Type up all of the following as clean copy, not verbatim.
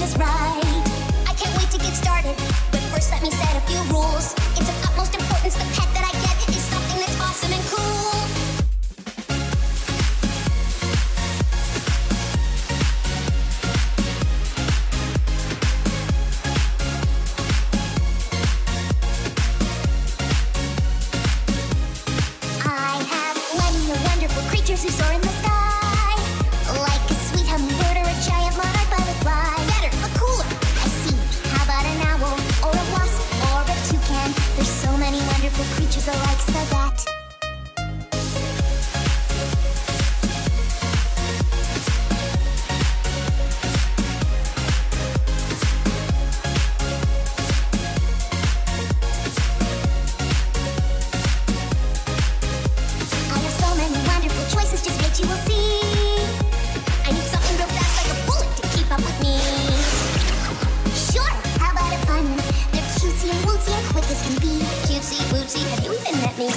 just right. I can't wait to get started, but first let me set a few rules. It's of utmost importance the pet that I get is something that's awesome and cool. Creatures who soar in the sky, like a sweet hummingbird or a giant monarch butterfly. Better, a cooler, I see. How about an owl, or a wasp, or a toucan? There's so many wonderful creatures alike, so that you will see. I need something real fast like a bullet to keep up with me. Sure, how about a fun? They're cutesy and wootsy and quick as can be. Cutesy, wootsy, have you even met me?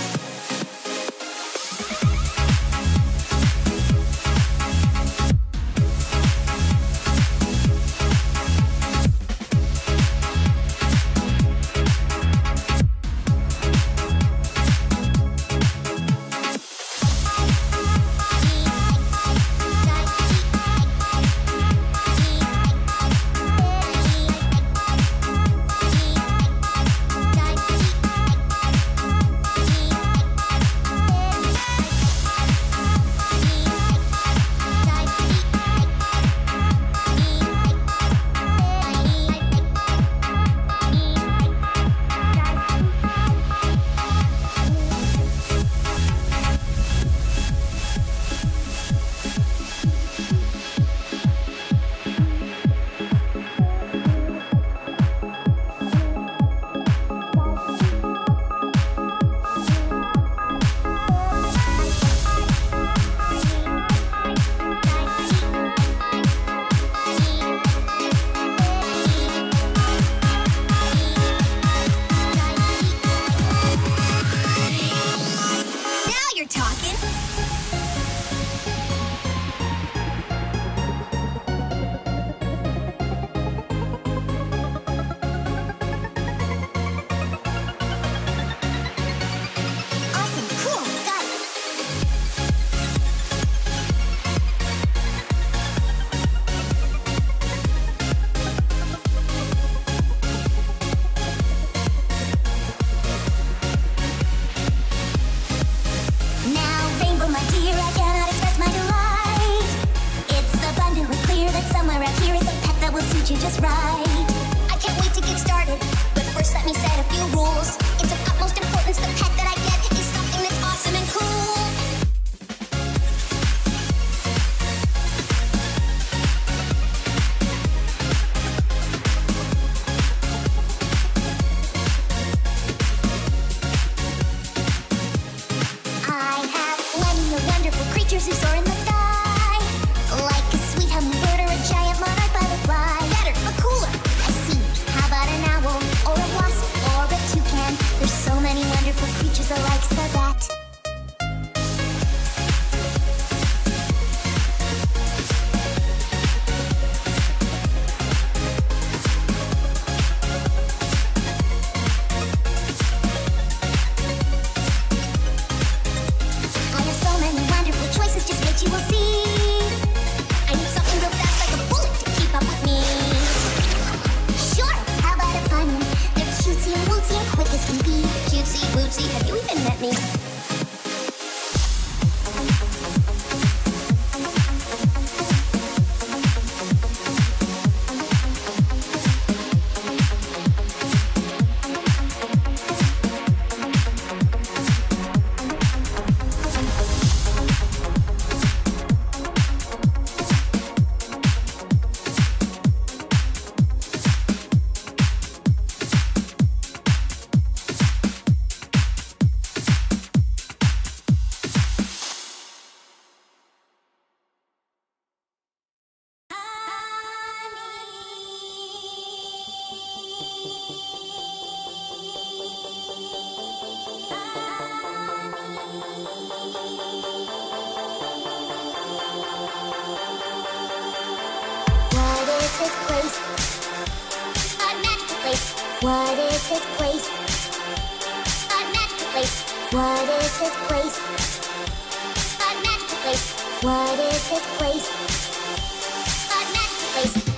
You just right. I can't wait to get started, but first let me set a few rules. It's of utmost importance the pet that I get is something that's awesome and cool. I have many wonderful creatures who soar in the sky, like a sweet hummingbird or a giant monarch butterfly. Or a wasp, or a toucan. There's so many wonderful creatures alike, so that I have so many wonderful choices, just wait you will see. I need something real fast like a bullet to keep up with me. Sure, how about a fun? They're cutesy and wootsy and quick as can be. Cutesy, wootsy, have you even met me? What is this place? What is this place? A magical place. What is this place? A magical place. What is this place? A magical place.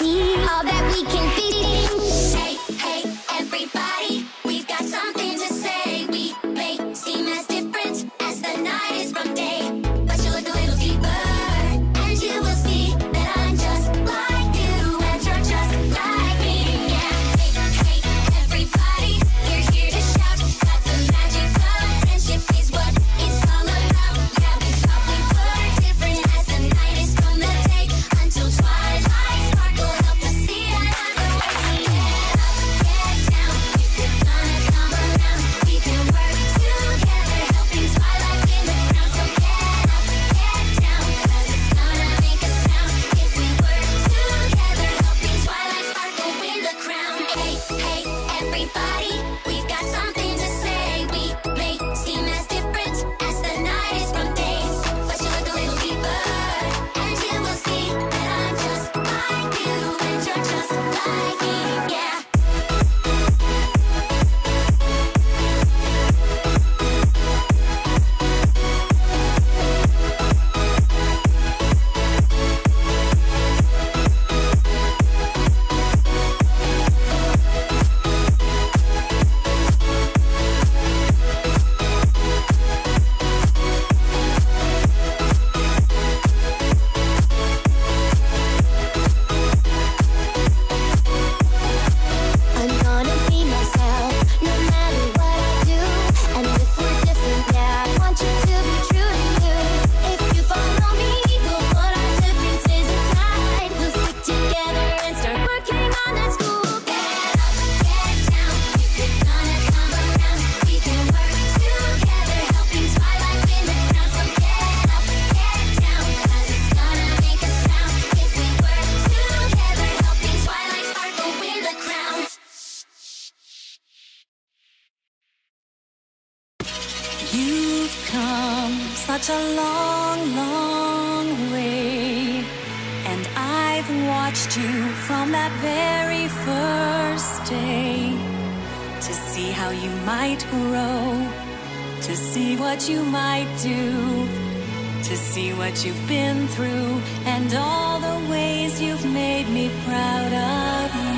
see all that we can be. Hey, hey, everybody, we've got something to say. We may seem as different as the night is from day, but you look a little deeper, and you will see that I'm just like you, and you're just like me. Yeah, hey, hey, everybody, we're here to shout. Got the magic of friendship is what it's all about. Yeah, we thought we were different as the night is from the day until twilight sparkle helped us see another way. So get up, get down, if you're gonna come around, we can work together, helping twilight in the ground. So get up, get down, 'cause it's gonna make a sound if we work together, helping twilight sparkle win the crown. Hey, hey, everybody, we've got something to say. We may seem as different as the night is from day, but you look a little deeper, and you will see that I'm just like you, and you're just like me. Yeah. I'm gonna be myself, no matter what I do. And if we're different, yeah, I want you to be true to you. If you follow me, we'll put our differences aside. We'll stick together and start working on that school. Get up, get down, if you're gonna come around, we can work together, helping twilight win the crown. So get up, get down, 'cause it's gonna make a sound if we work together, helping twilight sparkle win the crown. You've come such a long, long way, and I've watched you from that very first day, to see how you might grow, to see what you might do, to see what you've been through, and all the ways you've made me proud of you.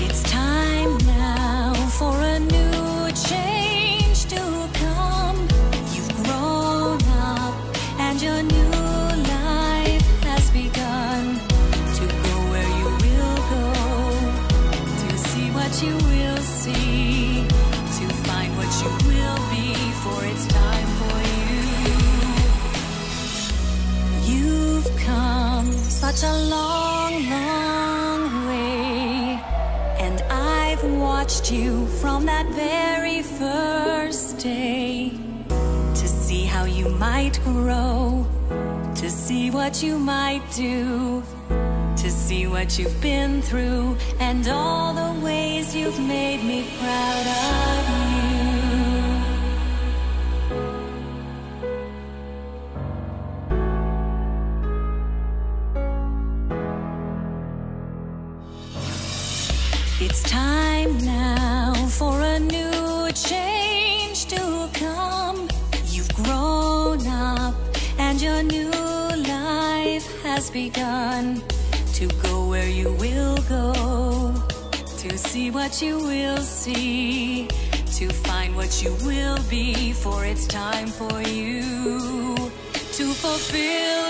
It's time now for a new change to come. You've grown up and your new life has begun, to go where you will go, to see what you will see, to find what you will be, for it's time for you. You've come such a long, long way, and I've watched you from that very first day, to see how you might grow, to see what you might do, to see what you've been through, and all the ways you've made me proud of you. It's time now for a new change to come. You've grown up and your new life has begun, to go where you will go, to see what you will see, to find what you will be, for it's time for you to fulfill